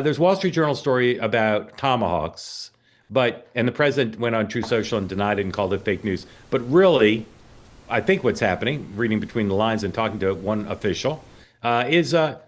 there's a Wall Street Journal story about tomahawks, and the president went on True Social and denied it and called it fake news. But really, I think what's happening, reading between the lines and talking to one official, is the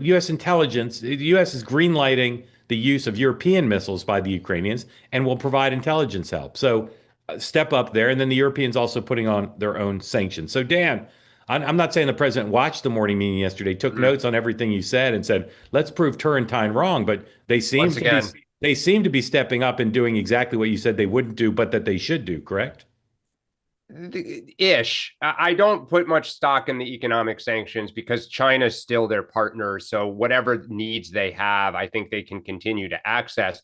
U.S. intelligence. The U.S. is greenlighting the use of European missiles by the Ukrainians and will provide intelligence help. So step up there. And then the Europeans also putting on their own sanctions. So, Dan, I'm not saying the president watched the morning meeting yesterday, took notes on everything you said, and said, "Let's prove Turrentine wrong." But Once again, they seem to be stepping up and doing exactly what you said they wouldn't do, but that they should do. Correct? ish. I don't put much stock in the economic sanctions because China's still their partner. So whatever needs they have, I think they can continue to access.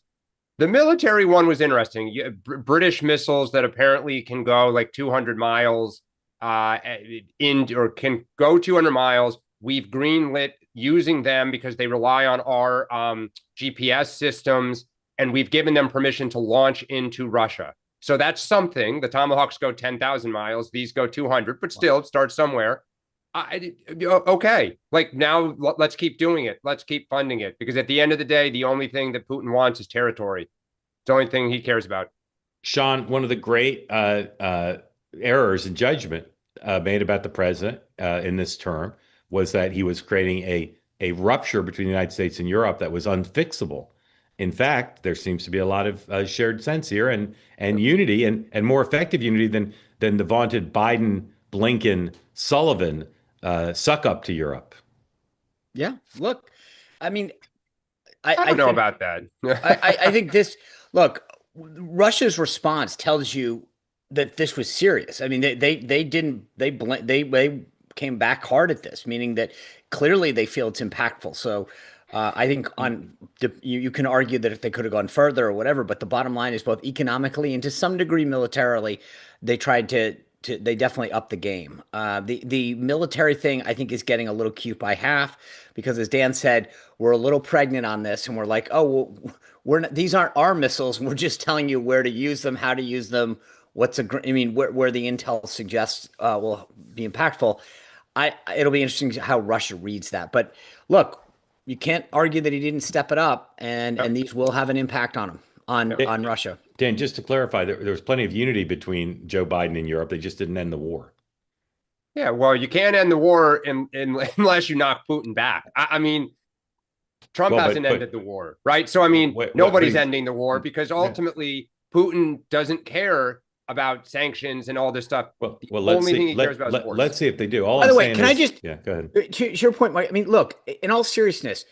The military one was interesting. British missiles that apparently can go like 200 miles or can go 200 miles. We've greenlit using them because they rely on our GPS systems, and we've given them permission to launch into Russia. So that's something. The Tomahawks go 10,000 miles. These go 200, but still it starts somewhere. Okay. Like now, let's keep doing it. Let's keep funding it. Because at the end of the day, the only thing that Putin wants is territory. It's the only thing he cares about. Sean, one of the great errors in judgment made about the president in this term was that he was creating a rupture between the United States and Europe that was unfixable. In fact, there seems to be a lot of shared sense here and unity and more effective unity than the vaunted Biden, Blinken, Sullivan suck up to Europe. Yeah. Look, I mean, I don't know about that. I think look, Russia's response tells you that this was serious. I mean, they came back hard at this, meaning that clearly they feel it's impactful. So I think you can argue that if they could have gone further or whatever, but the bottom line is both economically and to some degree militarily, they tried to they definitely upped the game. The military thing I think is getting a little cute by half because, as Dan said, we're a little pregnant on this, and we're like, oh, well, these aren't our missiles. We're just telling you where to use them, how to use them. Where the intel suggests will be impactful. It'll be interesting how Russia reads that. But look, you can't argue that he didn't step it up, and these will have an impact on him, on Russia. Dan, just to clarify, there was plenty of unity between Joe Biden and Europe. They just didn't end the war. Yeah, well, you can't end the war unless you knock Putin back. I mean, Trump hasn't ended the war, right? So, I mean, nobody's ending the war because ultimately Putin doesn't care about sanctions and all this stuff. Well, let's see. Let's see if they do. By the way, can I just go ahead. To your point, Mike, I mean, look, in all seriousness,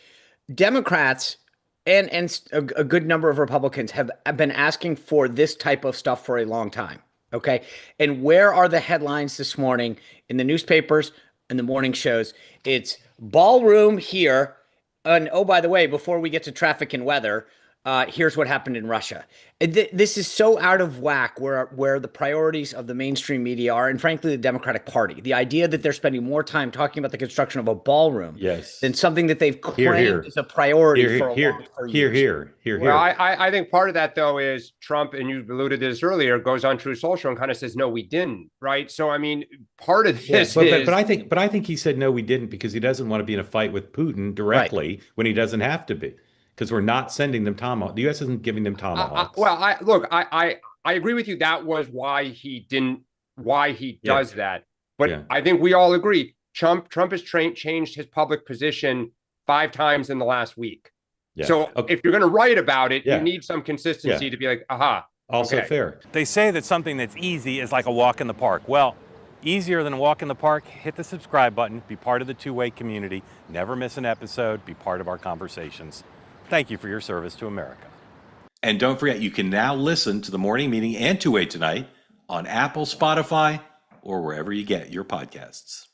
Democrats and a good number of Republicans have been asking for this type of stuff for a long time. Okay, and where are the headlines this morning in the newspapers and the morning shows? It's Ballroom here, and oh, by the way, before we get to traffic and weather, here's what happened in Russia. This is so out of whack where the priorities of the mainstream media are, and frankly, the Democratic Party. The idea that they're spending more time talking about the construction of a ballroom than something that they've claimed is a priority for years. Here. Well, I think part of that, though, is Trump, and you alluded to this earlier, goes on True Social and kind of says, no, we didn't, right? So, I mean, part of this is... But I think he said, no, we didn't, because he doesn't want to be in a fight with Putin directly when he doesn't have to be. Because we're not sending them tomahawks. The U.S. isn't giving them tomahawks. I agree with you. That was why he does that. But I think we all agree. Trump has changed his public position 5 times in the last week. Yeah. So if you're going to write about it, you need some consistency to be like, aha. Also fair. They say that something that's easy is like a walk in the park. Well, easier than a walk in the park, hit the subscribe button, be part of the two-way community, never miss an episode, be part of our conversations. Thank you for your service to America. And don't forget, you can now listen to the morning meeting and Two-Way Tonight on Apple, Spotify, or wherever you get your podcasts.